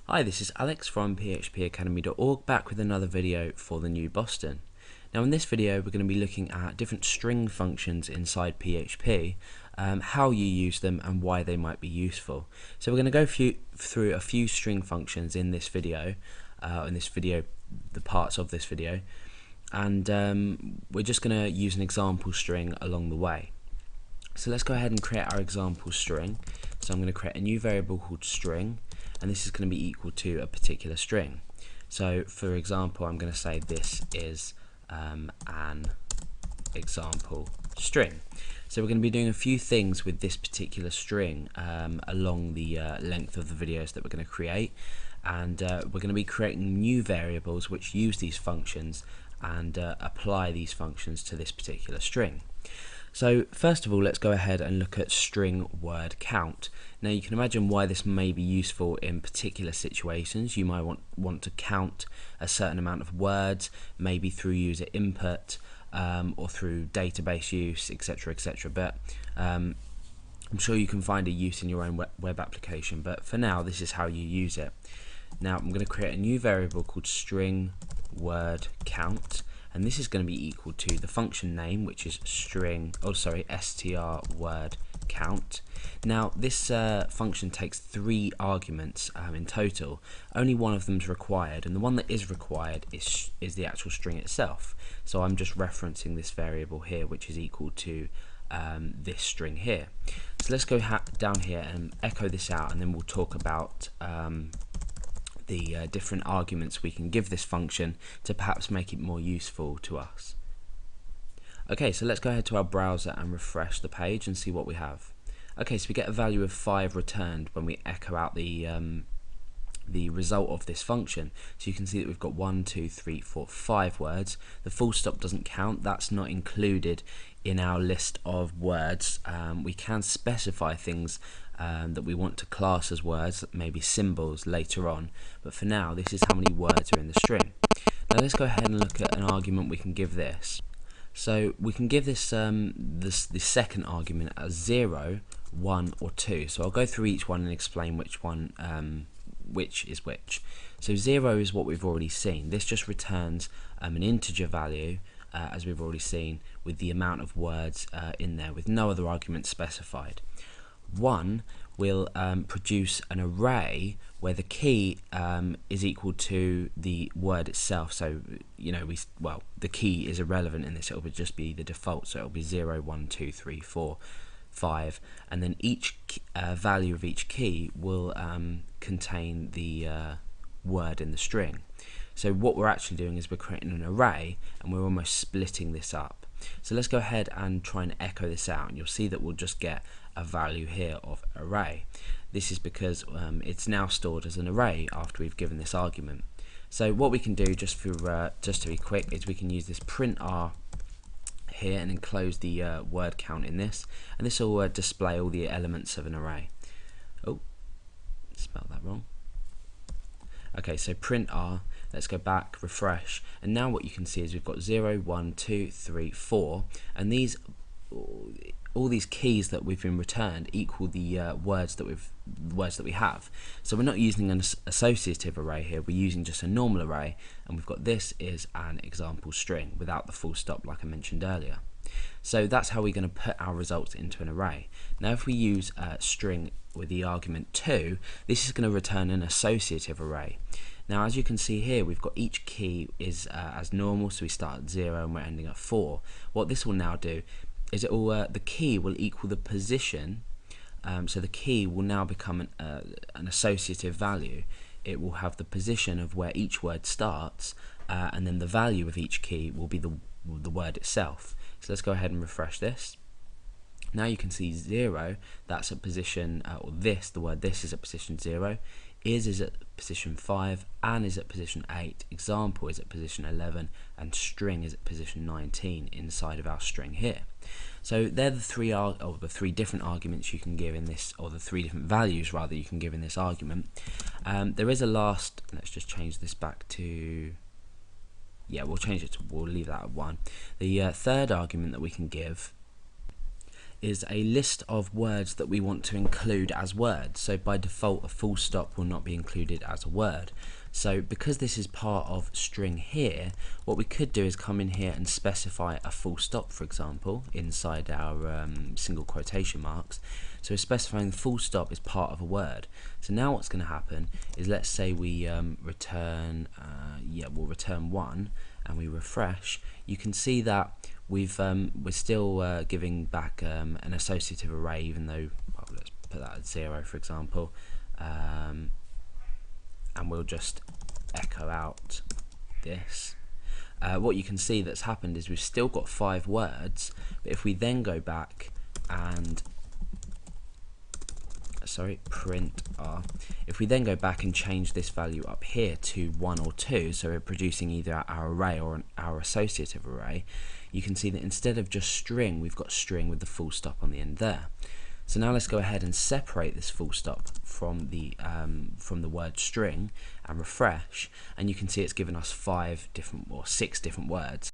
Hi, this is Alex from phpacademy.org, back with another video for the new Boston. Now in this video we're going to be looking at different string functions inside PHP, how you use them and why they might be useful. So we're going to go through a few string functions in this video, the parts of this video, and we're just going to use an example string along the way. So let's go ahead and create our example string. So I'm going to create a new variable called string, and this is going to be equal to a particular string. So for example, I'm going to say this is an example string. So we're going to be doing a few things with this particular string along the length of the videos that we're going to create, and we're going to be creating new variables which use these functions and apply these functions to this particular string. So first of all, let's go ahead and look at string word count. Now you can imagine why this may be useful in particular situations. You might want to count a certain amount of words, maybe through user input or through database use, etc, etc. But I'm sure you can find a use in your own web application, but for now this is how you use it. Now I'm going to create a new variable called string word count, and this is going to be equal to the function name, which is str word count. Now this function takes 3 arguments in total. Only one of them is required, and the one that is required is the actual string itself. So I'm just referencing this variable here, which is equal to this string here. So let's go down here and echo this out, and then we'll talk about the different arguments we can give this function to perhaps make it more useful to us. Okay, so let's go ahead to our browser and refresh the page and see what we have. Okay, so we get a value of 5 returned when we echo out the result of this function. So you can see that we've got 1, 2, 3, 4, 5 words. The full stop doesn't count, that's not included in our list of words. We can specify things that we want to class as words, maybe symbols later on, but for now this is how many words are in the string. Now let's go ahead and look at an argument we can give this. So we can give this the second argument as 0, 1 or 2. So I'll go through each one and explain which one which is which. So 0 is what we've already seen. This just returns an integer value, as we've already seen, with the amount of words in there, with no other arguments specified. 1 will produce an array where the key is equal to the word itself. So the key is irrelevant in this, it will just be the default, so it will be 0, 1, 2, 3, 4, 5, and then each value of each key will contain the word in the string. So what we're actually doing is we're creating an array, and we're almost splitting this up. So let's go ahead and try and echo this out, and you'll see that we'll just get a value here of array. This is because it's now stored as an array after we've given this argument. So what we can do, just to be quick, is we can use this print r here and enclose the word count in this, and this will display all the elements of an array. Oh, spelled that wrong. Okay, so print r, let's go back, refresh, and now what you can see is we've got 0, 1, 2, 3, 4, and all these keys that we've been returned equal the words that we have. So we're not using an associative array here, we're using just a normal array, and we've got this is an example string without the full stop like I mentioned earlier. So that's how we're going to put our results into an array. Now if we use string with the argument 2, this is going to return an associative array. Now as you can see here, we've got each key is as normal, so we start at 0 and we're ending at 4. What this will now do is the key will equal the position, so the key will now become an associative value. It will have the position of where each word starts, and then the value of each key will be the word itself. So let's go ahead and refresh this. Now you can see 0, that's at position, the word this is at position 0, is at position 5, and is at position 8, example is at position 11, and string is at position 19 inside of our string here. So they're the three different arguments you can give in this, or the 3 different values rather you can give in this argument. There is a last, let's just change this back to, we'll leave that at 1. The third argument that we can give is a list of words that we want to include as words. So by default, a full stop will not be included as a word. So because this is part of string here, what we could do is come in here and specify a full stop, for example, inside our single quotation marks. So we're specifying the full stop is part of a word. So now what's going to happen is, let's say we return, we'll return 1, and we refresh. You can see that we're still giving back an associative array, even though, well, let's put that at 0, for example, and we'll just echo out this. What you can see that's happened is we've still got 5 words, but if we then go back and print r, if we then go back and change this value up here to 1 or 2, so we're producing either our array or our associative array, you can see that instead of just string, we've got string with the full stop on the end there. So now let's go ahead and separate this full stop from the word string and refresh, and you can see it's given us 6 different words.